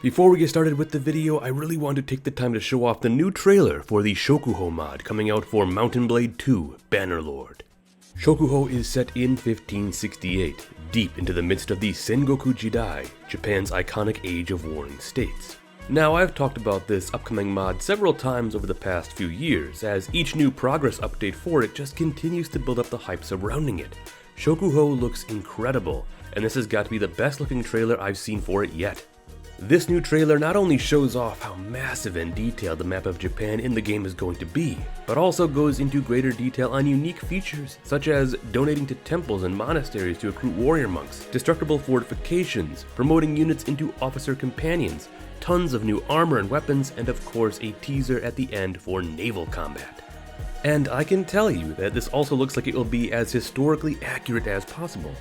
Before we get started with the video, I really want to take the time to show off the new trailer for the Shokuho mod coming out for Mount & Blade 2 Bannerlord. Shokuho is set in 1568, deep into the midst of the Sengoku Jidai, Japan's iconic age of warring states. Now, I've talked about this upcoming mod several times over the past few years, as each new progress update for it just continues to build up the hype surrounding it. Shokuho looks incredible, and this has got to be the best looking trailer I've seen for it yet. This new trailer not only shows off how massive and detailed the map of Japan in the game is going to be, but also goes into greater detail on unique features, such as donating to temples and monasteries to recruit warrior monks, destructible fortifications, promoting units into officer companions, tons of new armor and weapons, and of course a teaser at the end for naval combat. And I can tell you that this also looks like it will be as historically accurate as possible.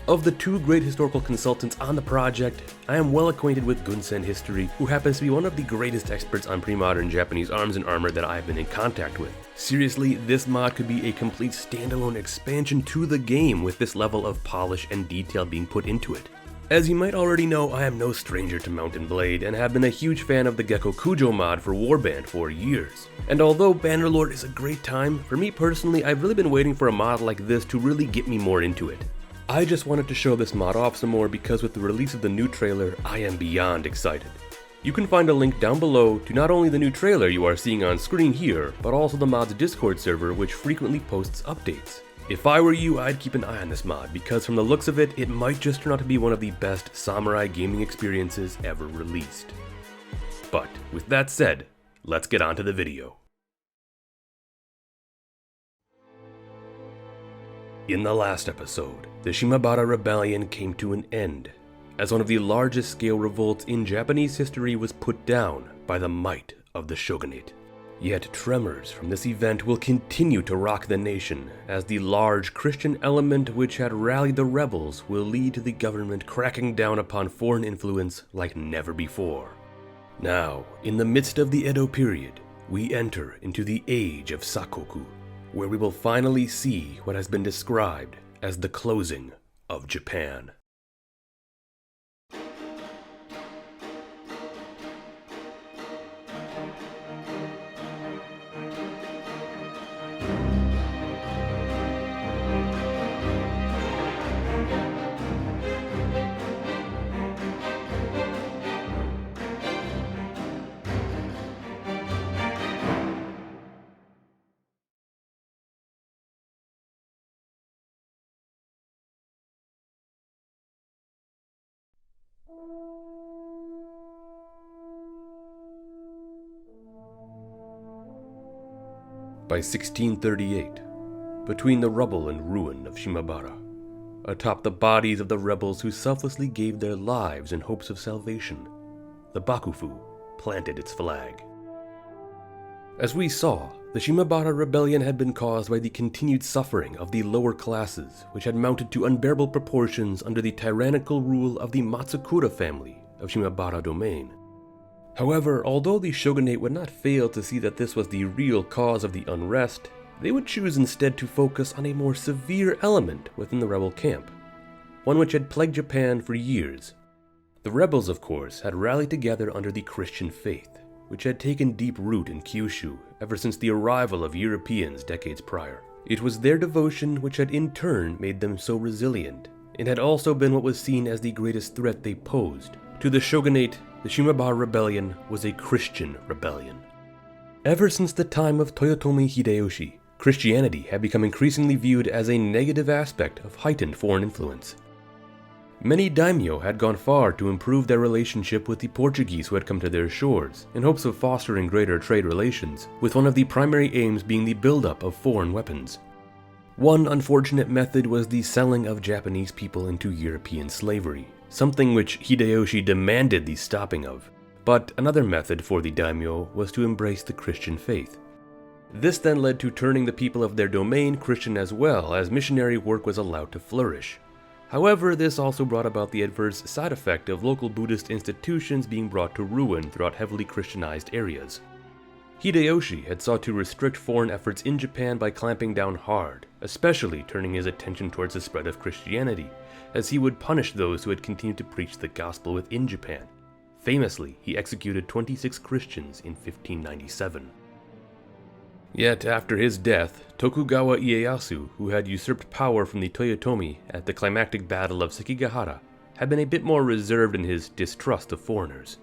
Of the two great historical consultants on the project, I am well acquainted with Gunsen history, who happens to be one of the greatest experts on pre-modern Japanese arms and armor that I have been in contact with. Seriously, this mod could be a complete standalone expansion to the game with this level of polish and detail being put into it. As you might already know, I am no stranger to Mount & Blade and have been a huge fan of the Gecko Kujo mod for Warband for years. And although Bannerlord is a great time, for me personally, I've really been waiting for a mod like this to really get me more into it. I just wanted to show this mod off some more because with the release of the new trailer, I am beyond excited. You can find a link down below to not only the new trailer you are seeing on screen here, but also the mod's Discord server, which frequently posts updates. If I were you, I'd keep an eye on this mod, because from the looks of it, it might just turn out to be one of the best samurai gaming experiences ever released. But with that said, let's get on to the video. In the last episode, the Shimabara Rebellion came to an end, as one of the largest scale revolts in Japanese history was put down by the might of the Shogunate. Yet tremors from this event will continue to rock the nation, as the large Christian element which had rallied the rebels will lead to the government cracking down upon foreign influence like never before. Now, in the midst of the Edo period, we enter into the age of Sakoku, where we will finally see what has been described as the closing of Japan. By 1638, between the rubble and ruin of Shimabara, atop the bodies of the rebels who selflessly gave their lives in hopes of salvation, the Bakufu planted its flag. As we saw, the Shimabara rebellion had been caused by the continued suffering of the lower classes, which had mounted to unbearable proportions under the tyrannical rule of the Matsukura family of Shimabara domain. However, although the shogunate would not fail to see that this was the real cause of the unrest, they would choose instead to focus on a more severe element within the rebel camp, one which had plagued Japan for years. The rebels, of course, had rallied together under the Christian faith, which had taken deep root in Kyushu ever since the arrival of Europeans decades prior. It was their devotion which had in turn made them so resilient, and had also been what was seen as the greatest threat they posed. To the shogunate, the Shimabara rebellion was a Christian rebellion. Ever since the time of Toyotomi Hideyoshi, Christianity had become increasingly viewed as a negative aspect of heightened foreign influence. Many daimyo had gone far to improve their relationship with the Portuguese who had come to their shores, in hopes of fostering greater trade relations, with one of the primary aims being the buildup of foreign weapons. One unfortunate method was the selling of Japanese people into European slavery, something which Hideyoshi demanded the stopping of. But another method for the daimyo was to embrace the Christian faith. This then led to turning the people of their domain Christian as well, as missionary work was allowed to flourish. However, this also brought about the adverse side effect of local Buddhist institutions being brought to ruin throughout heavily Christianized areas. Hideyoshi had sought to restrict foreign efforts in Japan by clamping down hard, especially turning his attention towards the spread of Christianity, as he would punish those who had continued to preach the gospel within Japan. Famously, he executed 26 Christians in 1597. Yet, after his death, Tokugawa Ieyasu, who had usurped power from the Toyotomi at the climactic battle of Sekigahara, had been a bit more reserved in his distrust of foreigners.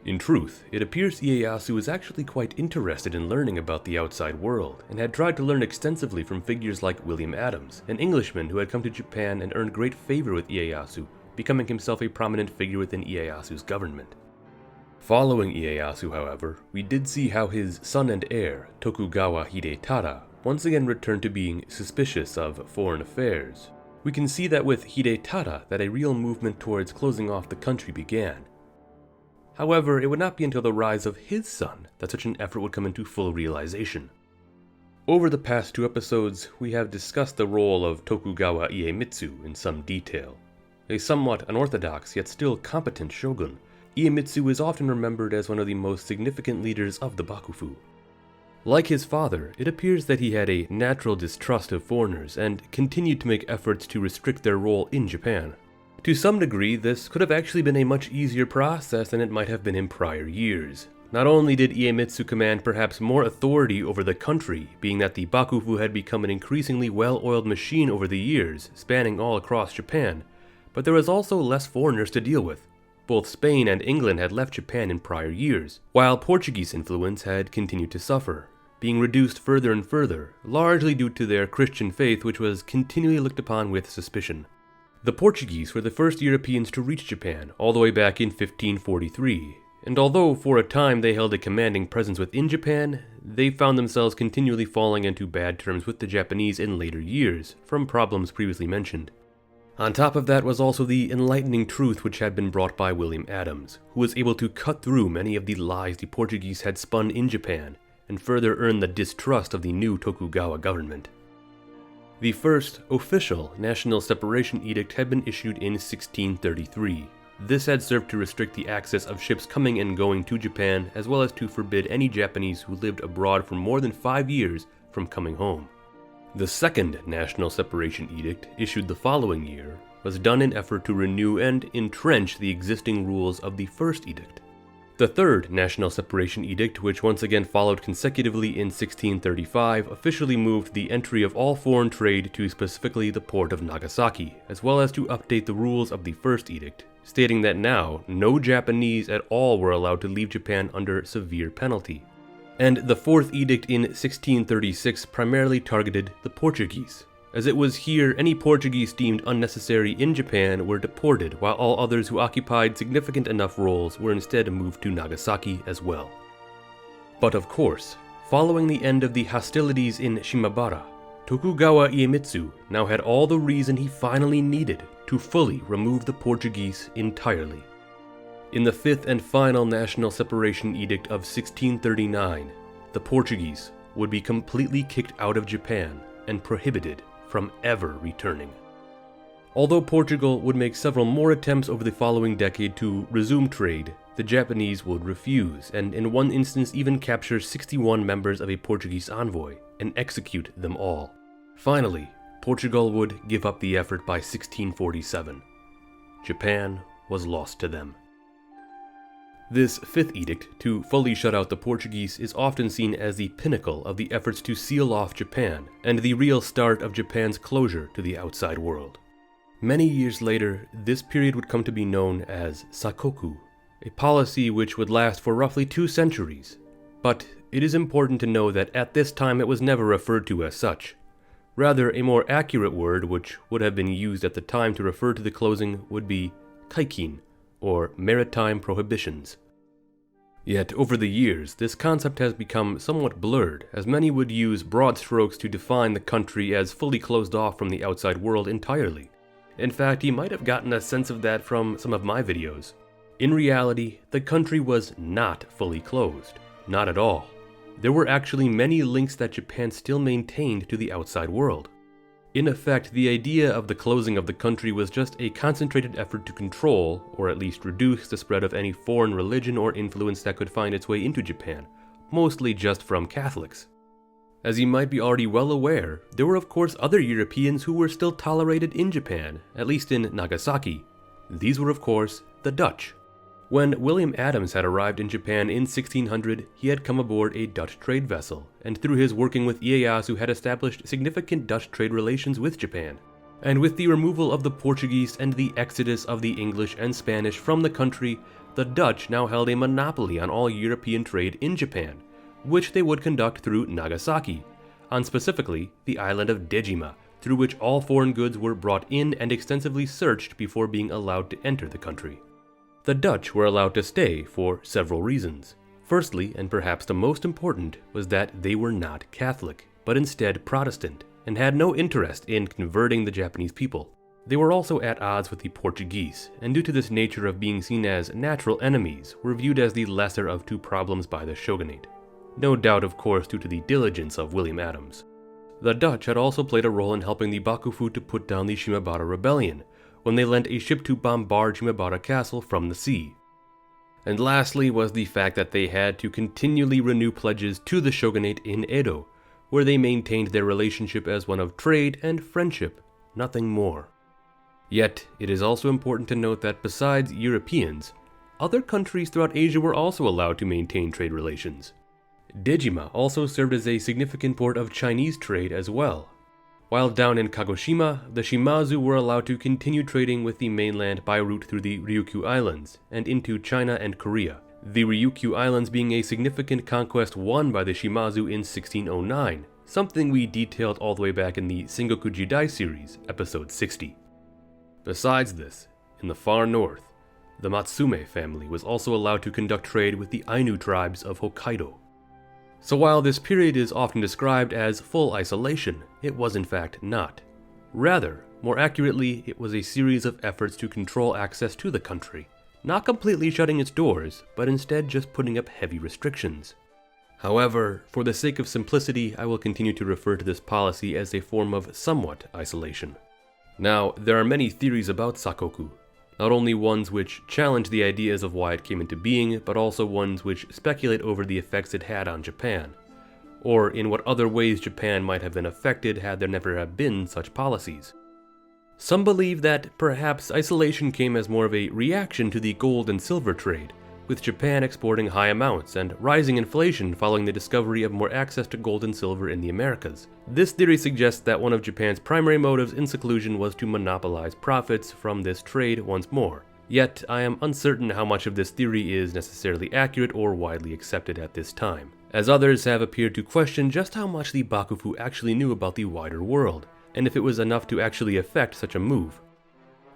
In truth, it appears Ieyasu was actually quite interested in learning about the outside world, and had tried to learn extensively from figures like William Adams, an Englishman who had come to Japan and earned great favor with Ieyasu, becoming himself a prominent figure within Ieyasu's government. Following Ieyasu, however, we did see how his son and heir, Tokugawa Hidetada, once again returned to being suspicious of foreign affairs. We can see that with Hidetada that a real movement towards closing off the country began. However, it would not be until the rise of his son that such an effort would come into full realization. Over the past 2 episodes, we have discussed the role of Tokugawa Iemitsu in some detail. A somewhat unorthodox yet still competent shogun, Iemitsu is often remembered as one of the most significant leaders of the Bakufu. Like his father, it appears that he had a natural distrust of foreigners and continued to make efforts to restrict their role in Japan. To some degree, this could have actually been a much easier process than it might have been in prior years. Not only did Iemitsu command perhaps more authority over the country, being that the Bakufu had become an increasingly well-oiled machine over the years, spanning all across Japan, but there was also less foreigners to deal with. Both Spain and England had left Japan in prior years, while Portuguese influence had continued to suffer, being reduced further and further, largely due to their Christian faith, which was continually looked upon with suspicion. The Portuguese were the first Europeans to reach Japan all the way back in 1543, and although for a time they held a commanding presence within Japan, they found themselves continually falling into bad terms with the Japanese in later years, from problems previously mentioned. On top of that was also the enlightening truth which had been brought by William Adams, who was able to cut through many of the lies the Portuguese had spun in Japan, and further earn the distrust of the new Tokugawa government. The first official national separation edict had been issued in 1633. This had served to restrict the access of ships coming and going to Japan, as well as to forbid any Japanese who lived abroad for more than 5 years from coming home. The second national separation edict, issued the following year, was done in effort to renew and entrench the existing rules of the first edict. The third national separation edict, which once again followed consecutively in 1635, officially moved the entry of all foreign trade to specifically the port of Nagasaki, as well as to update the rules of the first edict, stating that now no Japanese at all were allowed to leave Japan under severe penalty. And the fourth edict in 1636 primarily targeted the Portuguese, as it was here any Portuguese deemed unnecessary in Japan were deported, while all others who occupied significant enough roles were instead moved to Nagasaki as well. But of course, following the end of the hostilities in Shimabara, Tokugawa Iemitsu now had all the reason he finally needed to fully remove the Portuguese entirely. In the fifth and final national separation edict of 1639, the Portuguese would be completely kicked out of Japan and prohibited from ever returning. Although Portugal would make several more attempts over the following decade to resume trade, the Japanese would refuse, and in one instance even capture 61 members of a Portuguese envoy and execute them all. Finally, Portugal would give up the effort by 1647. Japan was lost to them. This fifth edict, to fully shut out the Portuguese, is often seen as the pinnacle of the efforts to seal off Japan, and the real start of Japan's closure to the outside world. Many years later, this period would come to be known as Sakoku, a policy which would last for roughly 2 centuries. But it is important to know that at this time it was never referred to as such. Rather, a more accurate word which would have been used at the time to refer to the closing would be kaikin, or maritime prohibitions. Yet over the years, this concept has become somewhat blurred, as many would use broad strokes to define the country as fully closed off from the outside world entirely. In fact, you might have gotten a sense of that from some of my videos. In reality, the country was not fully closed. Not at all. There were actually many links that Japan still maintained to the outside world. In effect, the idea of the closing of the country was just a concentrated effort to control, or at least reduce, the spread of any foreign religion or influence that could find its way into Japan, mostly just from Catholics. As you might be already well aware, there were of course other Europeans who were still tolerated in Japan, at least in Nagasaki. These were of course the Dutch. When William Adams had arrived in Japan in 1600, he had come aboard a Dutch trade vessel, and through his working with Ieyasu had established significant Dutch trade relations with Japan. And with the removal of the Portuguese and the exodus of the English and Spanish from the country, the Dutch now held a monopoly on all European trade in Japan, which they would conduct through Nagasaki, on specifically the island of Dejima, through which all foreign goods were brought in and extensively searched before being allowed to enter the country. The Dutch were allowed to stay for several reasons. Firstly, and perhaps the most important, was that they were not Catholic, but instead Protestant, and had no interest in converting the Japanese people. They were also at odds with the Portuguese, and due to this nature of being seen as natural enemies, were viewed as the lesser of two problems by the shogunate. No doubt, of course, due to the diligence of William Adams. The Dutch had also played a role in helping the Bakufu to put down the Shimabara rebellion, when they lent a ship to bombard Shimabara Castle from the sea. And lastly was the fact that they had to continually renew pledges to the shogunate in Edo, where they maintained their relationship as one of trade and friendship, nothing more. Yet, it is also important to note that besides Europeans, other countries throughout Asia were also allowed to maintain trade relations. Dejima also served as a significant port of Chinese trade as well. While down in Kagoshima, the Shimazu were allowed to continue trading with the mainland by route through the Ryukyu Islands and into China and Korea, the Ryukyu Islands being a significant conquest won by the Shimazu in 1609, something we detailed all the way back in the Sengoku Jidai series, episode 60. Besides this, in the far north, the Matsume family was also allowed to conduct trade with the Ainu tribes of Hokkaido. So while this period is often described as full isolation, it was in fact not. Rather, more accurately, it was a series of efforts to control access to the country, not completely shutting its doors, but instead just putting up heavy restrictions. However, for the sake of simplicity, I will continue to refer to this policy as a form of somewhat isolation. Now, there are many theories about Sakoku, not only ones which challenge the ideas of why it came into being, but also ones which speculate over the effects it had on Japan, or in what other ways Japan might have been affected had there never have been such policies. Some believe that perhaps isolation came as more of a reaction to the gold and silver trade, with Japan exporting high amounts and rising inflation following the discovery of more access to gold and silver in the Americas. This theory suggests that one of Japan's primary motives in seclusion was to monopolize profits from this trade once more. Yet, I am uncertain how much of this theory is necessarily accurate or widely accepted at this time, as others have appeared to question just how much the Bakufu actually knew about the wider world, and if it was enough to actually effect such a move.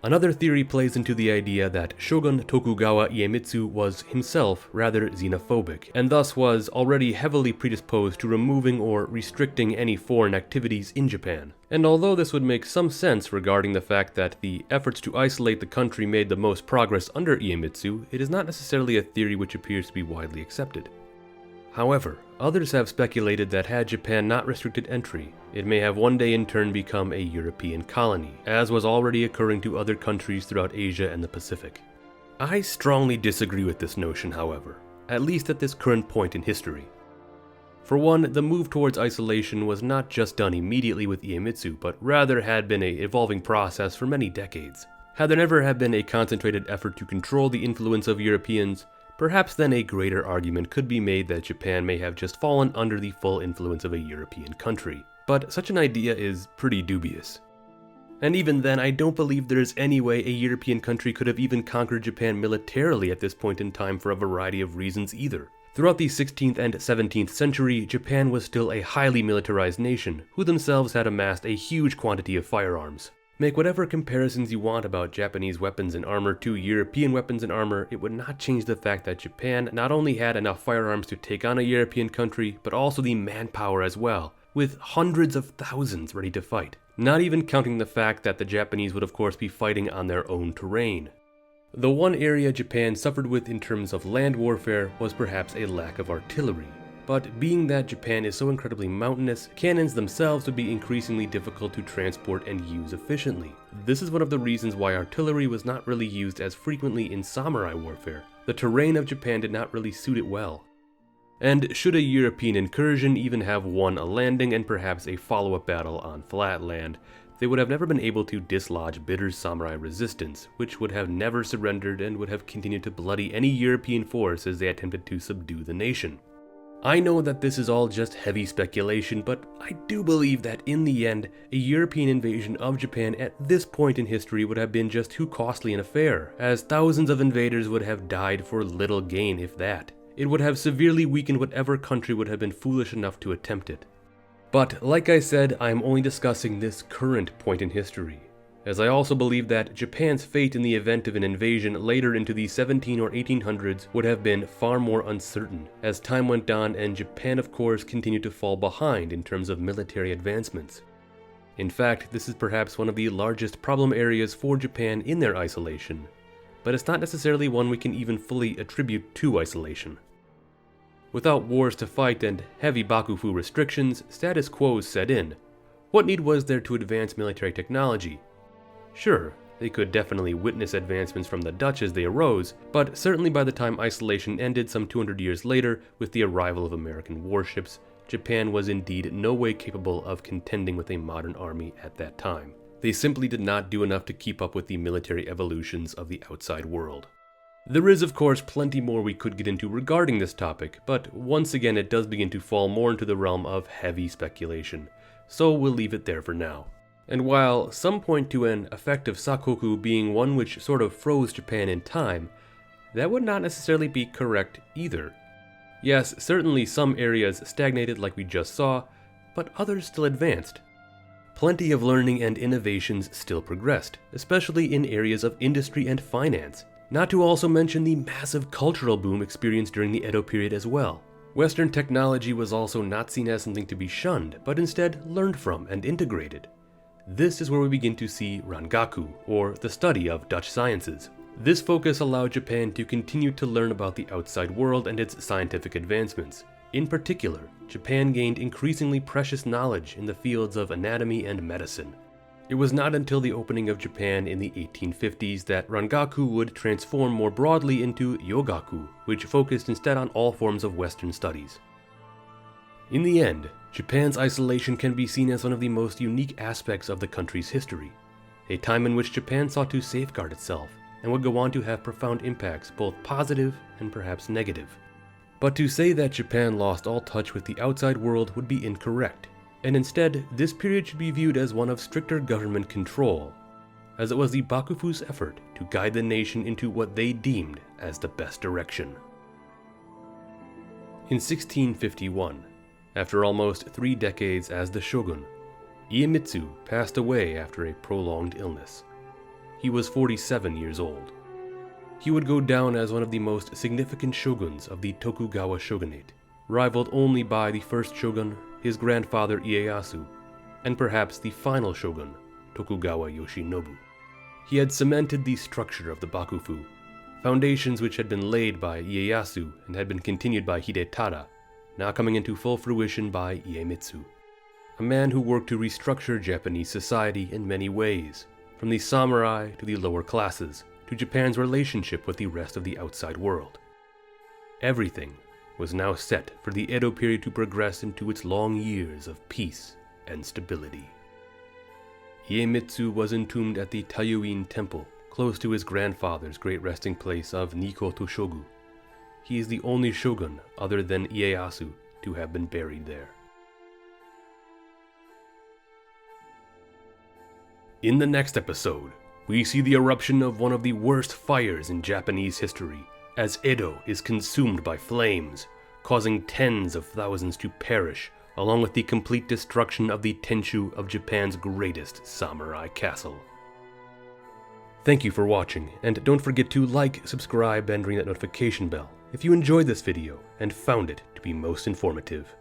Another theory plays into the idea that Shogun Tokugawa Iemitsu was himself rather xenophobic, and thus was already heavily predisposed to removing or restricting any foreign activities in Japan. And although this would make some sense regarding the fact that the efforts to isolate the country made the most progress under Iemitsu, it is not necessarily a theory which appears to be widely accepted. However, others have speculated that had Japan not restricted entry, it may have one day in turn become a European colony, as was already occurring to other countries throughout Asia and the Pacific. I strongly disagree with this notion, however, at least at this current point in history. For one, the move towards isolation was not just done immediately with Iemitsu, but rather had been an evolving process for many decades. Had there never have been a concentrated effort to control the influence of Europeans, perhaps then a greater argument could be made that Japan may have just fallen under the full influence of a European country. But such an idea is pretty dubious. And even then, I don't believe there is any way a European country could have even conquered Japan militarily at this point in time for a variety of reasons either. Throughout the 16th and 17th century, Japan was still a highly militarized nation, who themselves had amassed a huge quantity of firearms. Make whatever comparisons you want about Japanese weapons and armor to European weapons and armor, it would not change the fact that Japan not only had enough firearms to take on a European country, but also the manpower as well, with hundreds of thousands ready to fight. Not even counting the fact that the Japanese would of course be fighting on their own terrain. The one area Japan suffered with in terms of land warfare was perhaps a lack of artillery. But being that Japan is so incredibly mountainous, cannons themselves would be increasingly difficult to transport and use efficiently. This is one of the reasons why artillery was not really used as frequently in samurai warfare. The terrain of Japan did not really suit it well. And should a European incursion even have won a landing and perhaps a follow-up battle on flat land, they would have never been able to dislodge bitter samurai resistance, which would have never surrendered and would have continued to bloody any European force as they attempted to subdue the nation. I know that this is all just heavy speculation, but I do believe that in the end, a European invasion of Japan at this point in history would have been just too costly an affair, as thousands of invaders would have died for little gain if that. It would have severely weakened whatever country would have been foolish enough to attempt it. But like I said, I am only discussing this current point in history, as I also believe that Japan's fate in the event of an invasion later into the 17 or 1800s would have been far more uncertain, as time went on and Japan of course continued to fall behind in terms of military advancements. In fact, this is perhaps one of the largest problem areas for Japan in their isolation, but it's not necessarily one we can even fully attribute to isolation. Without wars to fight and heavy bakufu restrictions, status quo set in. What need was there to advance military technology? Sure, they could definitely witness advancements from the Dutch as they arose, but certainly by the time isolation ended some 200 years later with the arrival of American warships, Japan was indeed no way capable of contending with a modern army at that time. They simply did not do enough to keep up with the military evolutions of the outside world. There is of course plenty more we could get into regarding this topic, but once again it does begin to fall more into the realm of heavy speculation, so we'll leave it there for now. And while some point to an effect of Sakoku being one which sort of froze Japan in time, that would not necessarily be correct either. Yes, certainly some areas stagnated like we just saw, but others still advanced. Plenty of learning and innovations still progressed, especially in areas of industry and finance, not to also mention the massive cultural boom experienced during the Edo period as well. Western technology was also not seen as something to be shunned, but instead learned from and integrated. This is where we begin to see Rangaku, or the study of Dutch sciences. This focus allowed Japan to continue to learn about the outside world and its scientific advancements. In particular, Japan gained increasingly precious knowledge in the fields of anatomy and medicine. It was not until the opening of Japan in the 1850s that Rangaku would transform more broadly into Yogaku, which focused instead on all forms of Western studies. In the end, Japan's isolation can be seen as one of the most unique aspects of the country's history, a time in which Japan sought to safeguard itself and would go on to have profound impacts, both positive and perhaps negative. But to say that Japan lost all touch with the outside world would be incorrect, and instead, this period should be viewed as one of stricter government control, as it was the Bakufu's effort to guide the nation into what they deemed as the best direction. In 1651, after almost 3 decades as the shogun, Iemitsu passed away after a prolonged illness. He was 47 years old. He would go down as one of the most significant shoguns of the Tokugawa Shogunate, rivaled only by the first shogun, his grandfather Ieyasu, and perhaps the final shogun, Tokugawa Yoshinobu. He had cemented the structure of the Bakufu, foundations which had been laid by Ieyasu and had been continued by Hidetada, now coming into full fruition by Iemitsu, a man who worked to restructure Japanese society in many ways, from the samurai to the lower classes, to Japan's relationship with the rest of the outside world. Everything was now set for the Edo period to progress into its long years of peace and stability. Iemitsu was entombed at the Taiyuin Temple, close to his grandfather's great resting place of Nikko Toshogu. He is the only shogun other than Ieyasu to have been buried there. In the next episode, we see the eruption of one of the worst fires in Japanese history, as Edo is consumed by flames, causing tens of thousands to perish, along with the complete destruction of the Tenshu of Japan's greatest samurai castle. Thank you for watching, and don't forget to like, subscribe, and ring that notification bell if you enjoyed this video and found it to be most informative.